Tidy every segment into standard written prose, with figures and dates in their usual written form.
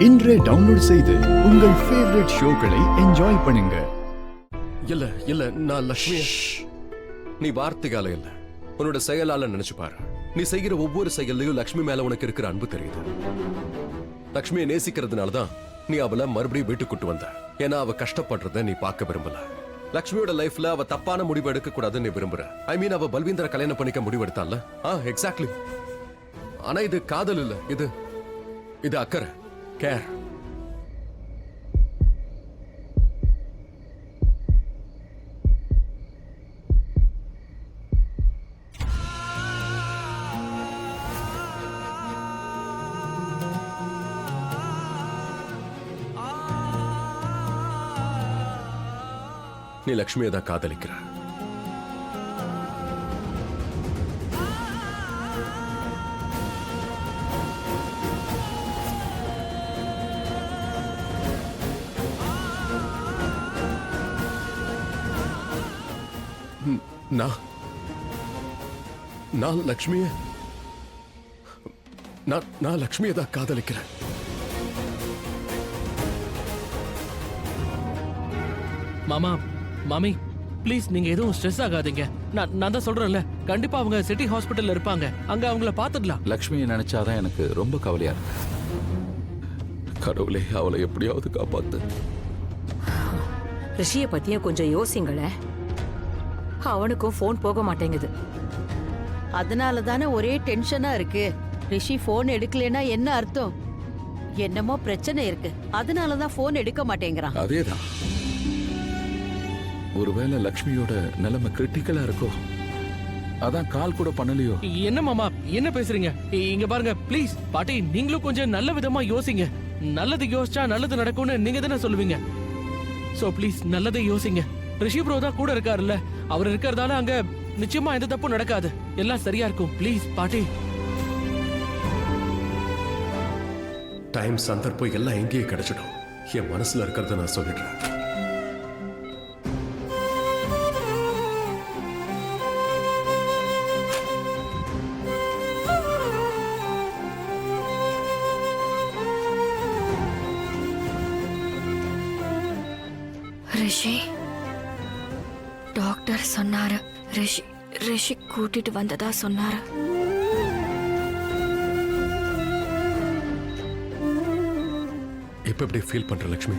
இன்றே டவுன்லோட் செய்து உங்கள் ஃபேவரட் ஷோக்களை என்ஜாய் பண்ணுங்க. இல்ல நான் லட்சுமி. நீ வார்த்தையால இல்ல, உன்னோட செயலால நினைச்சு பாரு. நீ செய்கிற ஒவ்வொரு செயல்லையும் லட்சுமி மேல உனக்கு இருக்கிற அன்பு தெரியுது. லட்சுமியை நேசிக்கிறதுனாலதான் நீ அவளை மறுபடியும் வீட்டுக்கு கூட்டு வந்த. ஏன்னா அவ கஷ்டப்படுறத நீ பார்க்க விரும்பல. லட்சுமியோட லைஃப்ல அவ தப்பான முடிவு எடுக்க கூடாதுன்னு நீ விரும்புற. ஐ மீன், அவ பல்வீந்தரை கல்யாணம் பண்ணிக்க முடிவு எடுத்தால. எக்ஸாக்ட்லி. ஆனா இது காதல் இல்ல, இது அக்கறை, கேர். நீ லட்சுமியை தான் காதலிக்கிற. நான் லட்சுமியை நான் லட்சுமியை தான் காதலிக்கிறேன். மாமா, மாமி, ப்ளீஸ் நீங்க எதுவும் ஸ்ட்ரெஸ் ஆகாதீங்க. நான் தான் சொல்றேன்ல, கண்டிப்பா அவங்க சிட்டி ஹாஸ்பிட்டல்ல இருப்பாங்க. அங்க அவங்கள பாத்துக்கலாம். லக்ஷ்மியை நினைச்சாதான் எனக்கு ரொம்ப கவலையா இருக்கு. கடவுளே, அவளை எப்படியாவது காப்பாத்து. ரிஷிய பத்தியும் கொஞ்சம் யோசிங்களேன். அவனுக்கும் போன் போக மாட்டேங்குது. அதனால தானே ஒரே டென்ஷனா இருக்கு. ரிஷி போன் எடுக்கலனா என்ன அர்த்தம்? என்னமோ பிரச்சனை இருக்கு, அதனாலதான் போன் எடுக்க மாட்டேங்கிறான். அதேதான். ஒருவேளை லக்ஷ்மியோட நிலைமை கிரிட்டிக்கலா இருக்கோ, அதான் கால் கூட பண்ணலையோ. என்ன மாமா, என்ன பேசுறீங்க? இங்க பாருங்க ப்ளீஸ். பாட்டி, நீங்களும் கொஞ்சம் நல்ல விதமா யோசிங்க. நல்லது யோசிச்சா நல்லது நடக்கும்னு நீங்க தானே சொல்லுவீங்க. சோ ப்ளீஸ் நல்லதை யோசிங்க. ரிஷி ப்ரோ தான் கூட இருக்காருல்ல, அவர் இருக்கிறதால அங்க நிச்சயமா எந்த தப்பும் நடக்காது. எல்லாம் சரியா இருக்கும். ப்ளீஸ் பாட்டி. டைம், சந்தர்ப்பம் எல்லாம் எங்கேயே கிடைச்சிடும். என் மனசுல இருக்கிறத நான் சொல்லிடுறேன். ரிஷி, டாக்டர் சொன்னாரு. ரிஷி கூட்டிட்டு வந்ததா சொன்னாரு. இப்ப எப்படி ஃபீல் பண்ற லட்சுமி?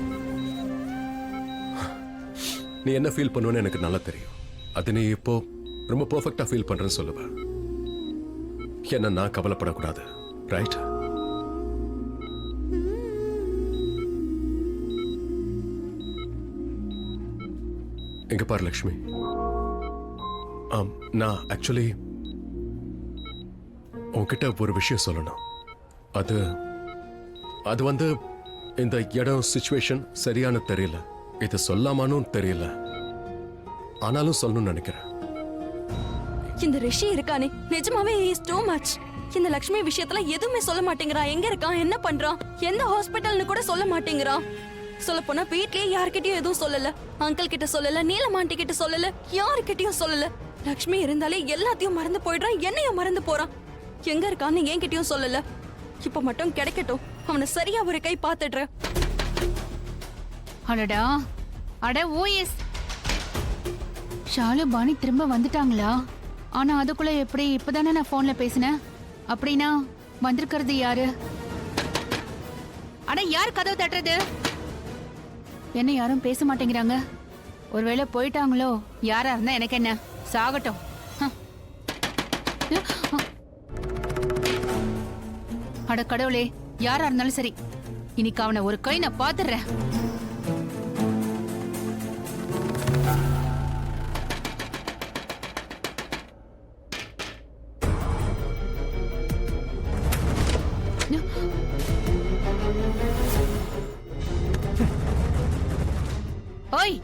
நீ என்ன ஃபீல் பண்ணுவேன்னு எனக்கு நல்லா தெரியும். அது நீ இப்போ ரொம்ப பெர்ஃபெக்ட்டா ஃபீல் பண்றேன்னு சொல்லுவ. என்ன நான் கவலைப்படக்கூடாது, ரைட்? எங்க பாரு லட்சுமி, நான் ஆக்சுவலி உன்கிட்ட ஒரு விஷயம் சொல்லணும். அது வந்து இந்த இடம் சிச்சுவேஷன் சரியான தெரியல. இது சொல்லாமானும் தெரியல, ஆனாலும் சொல்லணும்னு நினைக்கிறேன். இந்த ரிஷி இருக்கானே, நிஜமாவே இஸ் டூ மச். இந்த லட்சுமி விஷயத்துல எதுவுமே சொல்ல மாட்டேங்கிறான். எங்க இருக்கான், என்ன பண்றான், எந்த ஹாஸ்பிட்டல்னு கூட சொல்ல மாட்டேங்கிறான். சொல்ல போனா வீட்லயே யார்கிட்டயும் எதுவும் சொல்லல. அங்கிள் கிட்ட சொல்லல, நீலமாண்டி கிட்ட சொல்லல, யாருக்கிட்டயும் சொல்லல. லட்சுமி இருந்தாலே எல்லாத்தையும் மறந்து போயிடுறான், என்னையும் மறந்து போறான். எங்க இருக்கான்னு என்கிட்டயும் சொல்லல. இப்ப மட்டும் கிடைக்கட்டும், அவனை சரியா ஒரு கை பாத்துடுறேன். அடடா, ஓஎஸ் ஷாலு பாணி திரும்ப வந்துட்டாங்களா? ஆனா அதுக்குள்ள எப்படி? இப்பதானே நான் போன்ல பேசினேன். அப்படின்னா வந்திருக்கிறது யாரு? யார் கதவு தட்டுறது? என்ன யாரும் பேச மாட்டேங்கிறாங்க? ஒருவேளை போயிட்டாங்களோ? யாரா இருந்தா எனக்கு என்ன, சாகட்டும். அட கடவுளே, யாரா இருந்தாலும் சரி, இன்னைக்கு அவனை ஒரு கை நான் பாத்துறேன். ஓய்,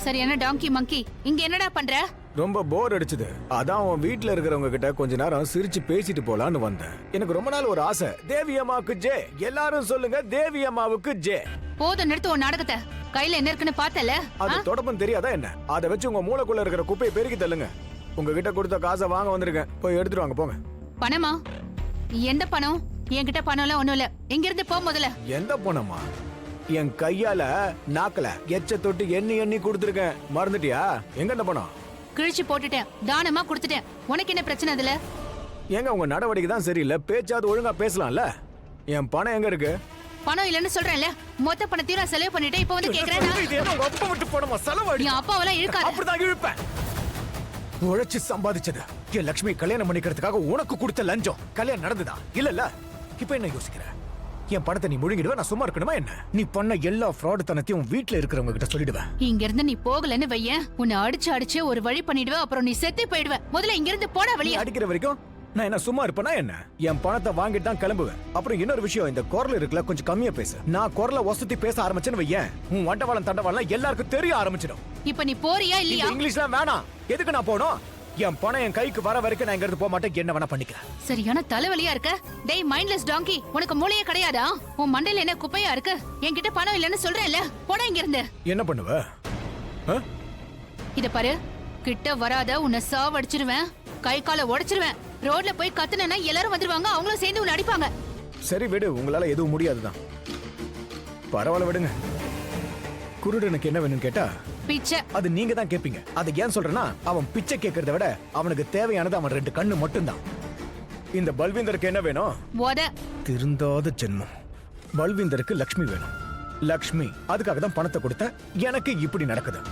சரியான டாங்கி மங்கி, இங்க என்னடா பண்ற? ரொம்ப போர் அடிச்சுது. அதான் உன் வீட்டுல இருக்கிறவங்க கிட்ட கொஞ்ச நேரம் சிரிச்சு பேசிட்டு போலான்னு வந்தேன். எனக்கு ரொம்ப நாள் ஒரு ஆசை. தேவி அம்மாவுக்கு ஜே. எல்லாரும் சொல்லுங்க, தேவி அம்மாவுக்கு ஜே. போதும், நிறுத்து உன் நாடகத்தை. கையில என்ன இருக்குன்னு பார்த்தல? அது தொடப்பம் தெரியாதா என்ன? அதை வச்சு உங்க மூளைக்குள்ள இருக்கிற குப்பையை பெருக்கி தள்ளுங்க. உங்ககிட்ட கொடுத்த காசை வாங்க வந்திருக்கேன், போய் எடுத்துட்டு வாங்க போங்க. பணமா? எந்த பணம்? என்கிட்ட பணம் எல்லாம் ஒண்ணும் இல்ல. இங்க இருந்து போ முதல்ல. எந்த பணமா? என் கையால நாக்கல எச்ச தொட்டு எண்ணி எண்ணி கொடுத்துருக்கேன், மறந்துட்டியா? எங்க இந்த பணம்? கிழிச்சு போட்டுட்டேன், தானமா கொடுத்துட்டேன். உனக்கு என்ன பிரச்சனை அதுல? எங்க உங்க நடவடிக்கை தான் சரியில்லை, பேச்சாவது ஒழுங்கா பேசலாம்ல. என் பணம் எங்க இருக்கு? பணம் இல்லன்னு சொல்றேன்ல, மொத்த பணத்தையும் நான் செலவு பண்ணிட்டேன். இப்ப வந்து கேக்குறேன் நான். இது என்ன உங்க அப்பா விட்டு பணமா? செலவடி. என் அப்பாவெல்லாம் இழுக்காத. அப்படிதான் இழுப்பேன். உழைச்சு சம்பாதிச்சது என் லட்சுமி கல்யாணம் பண்ணிக்கிறதுக்காக உனக்கு கொடுத்த லஞ்சம். கல்யாணம் நடந்ததா? இல்லல்ல. இப்ப என்ன யோசிக்கிற? என் பணத்தை நீ முழுங்கிடுவ, நான் சும்மா இருக்கணுமா என்ன? நீ பண்ண எல்லா ஃப்ராட் தனத்தையும் வீட்டுல இருக்கிறவங்க கிட்ட சொல்லிடுவேன். இங்க இருந்து நீ போகலன்னு வையேன், உன்னை அடிச்சு ஒரு வழி பண்ணிடுவ. அப்புறம் நீ செத்து போயிடுவ. முதல்ல இங்க இருந்து போடா நீ வெளியே. அடிக்கிற வரைக்கும் நான் என்ன சும்மா இருப்பேனா என்ன? என் பணத்தை வாங்கிட்டு தான் கிளம்புவேன். அப்புறம் இன்னொரு விஷயம், இந்த குரல் இருக்குல்ல, கொஞ்சம் கம்மியா பேசு. நான் குரலை வசதி பேச ஆரம்பிச்சேன்னு வையேன், உன் வண்டவாளம் தண்டவாளம் எல்லாருக்கும் தெரிய ஆரம்பிச்சிடும். இப்ப நீ போறியா இல்லையா? இந்த இங்கிலீஷ்லாம் வேணாம். எதுக்கு நான் போகணும்? என் பணம் என் கைக்கு வர வரைக்கும் நான் இங்க இருந்து போக மாட்டேன். என்ன வேணா பண்ணிக்கிறேன். சரியான தலைவலியா இருக்க. டேய் மைண்ட்லெஸ் டாங்கி, உனக்கு மூளையே கிடையாதா? உன் மண்டையில என்ன குப்பையா இருக்கு? என்கிட்ட பணம் இல்லன்னு சொல்றேன்ல, போடா இங்க இருந்து. என்ன பண்ணுவ? இத பாரு, கிட்ட வராத, உன்னை சாவடிச்சிருவேன், கை காலை உடைச்சிருவேன். ரோட்ல போய் கத்துனா எல்லாரும் வந்துருவாங்க, அவங்களும் சேர்ந்து உன்னை அடிப்பாங்க. சரி விடு, உங்களால எதுவும் முடியாதுதான். பரவாயில்ல விடுங்க. குருடனுக்கு என்ன வேணும்னு கேட்டா பிச்சை. அது நீங்க தான் கேப்பீங்க. அது ஏன் சொல்றேன்னா, அவன் பிச்சை கேட்கறத விட அவனுக்கு தேவையானது அவன் 2 கண்ணு மட்டும்தான். இந்த பல்வீந்தருக்கு என்ன வேணும்? உத. திருந்தாத ஜென்மம். பல்வீந்தருக்கு லக்ஷ்மி வேணும். லக்ஷ்மி அதுக்காக தான் பணத்தை கொடுத்த. எனக்கு இப்படி நடக்குது.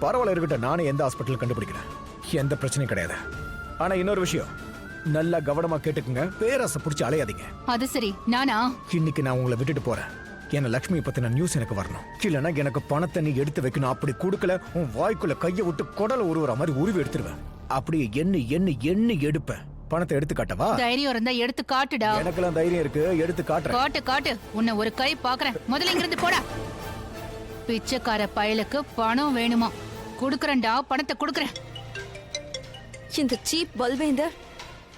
பரவாயில்ல இருக்கட்டும், நானே எந்த ஹாஸ்பிட்டல் கண்டுபிடிக்கிறேன். எந்த பிரச்சனையும் கிடையாது. ஆனா இன்னொரு விஷயம், நல்லா கவனமா கேட்டுக்குங்க. பேராசை புடிச்சு அலையாதீங்க. அது சரி, நானா? இன்னைக்கு நான் உங்களை விட்டுட்டு போறேன். என்ன லக்ஷ்மி பத்தின நியூஸ் எனக்கு வரணும். இல்லைன்னா எனக்கு பணத்தை நீ எடுத்து வைக்கணும். அப்படி கொடுக்கல, உன் வாய்க்குள்ள கையை விட்டு குடலை உருவுற மாதிரி உருவி எடுத்துருவேன். அப்படியே எண்ணி எடுப்பேன். பணத்தை எடுத்து காட்டவா? தைரியம் இருந்தா எடுத்து காட்டுடா. எனக்கெல்லாம் தைரியம் இருக்கு, எடுத்து காட்டுறேன். காட்டு. உன்னை ஒரு கை பாக்குறேன். முதல்ல இங்க இருந்து போடா. பிச்சைக்கார பயலுக்கு பணம் வேணுமா? குடுக்கறேன்டா, பணத்தை குடுக்கறேன். இந்த சீப் பல்வேந்தர்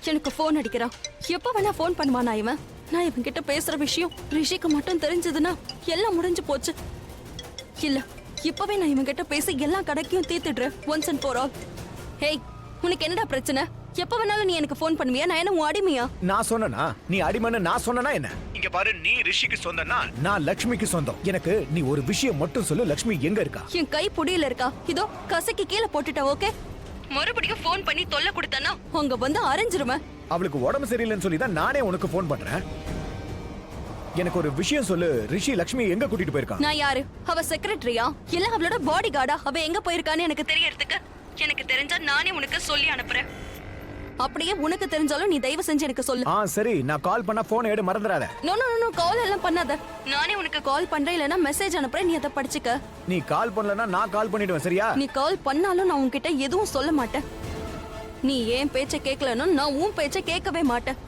எனக்கு போன் அடிக்கிறான். எப்ப வேணா போன் பண்ணுவானா இவன்? நான் இவன் கிட்ட பேசுற விஷயம் ரிஷிக்கு மட்டும் தெரிஞ்சதுன்னா எல்லாம் முடிஞ்சு போச்சு. இல்ல, இப்பவே நான் இவன் கிட்ட பேசி எல்லா கடைக்கையும் தீர்த்துடுறேன், once and for all. Hey, உனக்கு என்னடா பிரச்சனை? எப்ப வேணாலும் நீ எனக்கு போன் பண்ணுவியா? நான் என்ன உன் அடிமையா? நான் சொன்னனா நீ அடிமைன்னு நான் சொன்னனா என்ன? இங்க பாரு, நீ ரிஷிக்கு சொந்தனா நான் லக்ஷ்மிக்கு சொந்தம். எனக்கு நீ ஒரு விஷயம் மட்டும் சொல்லு, லக்ஷ்மி எங்க இருக்கா? என் கை புடியில இருக்கா. இதோ கசக்கி கீழே போட்டுட்டா. ஓகே, மறுபடியும் போன் பண்ணி தொல்லை கொடுத்தனா அங்க வந்து அரைஞ்சிருவேன். அவளுக்கு உடம்பு சரியில்லைன்னு சொல்லி தான் நானே உனக்கு போன் பண்றேன். எனக்கு ஒரு விஷயம் சொல்லு, ரிஷி லக்ஷ்மி எங்க கூட்டிட்டு போயிருக்கா? நான் யாரு? அவ செக்ரட்டரியா இல்ல அவளோட பாடி கார்டா? அவ எங்க போயிருக்கான்னு எனக்கு தெரியறதுக்கு எனக்கு தெரிஞ்சா நானே உனக்கு சொல்லி அனுப்புறேன். அப்படியே உனக்கு தெரிஞ்சாலும் நீ தயவு செஞ்சு எனக்கு சொல்லு. சரி, நான் கால் பண்ணா போன் எடு, மறந்துடாத. நோ நோ நோ, கால் எல்லாம் பண்ணாத. நானே உனக்கு கால் பண்றேன், இல்லனா மெசேஜ் அனுப்புறேன், நீ அதை படிச்சுக்க. நீ கால் பண்ணலனா நான் கால் பண்ணிடுவேன், சரியா? நீ கால் பண்ணாலும் நான் உன்கிட்ட எதுவும் சொல்ல மாட்டேன். நீ ஏன் பேச்ச கேட்கலன்னா நான் உன் பேச்ச கேட்கவே மாட்டேன்.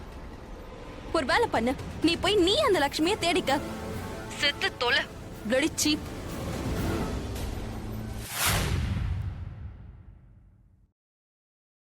ஒரு வேலை பண்ணு, நீ போய் நீ அந்த லட்சுமியை தேடிக்க. செத்து தொலை, பிளடி சீப்.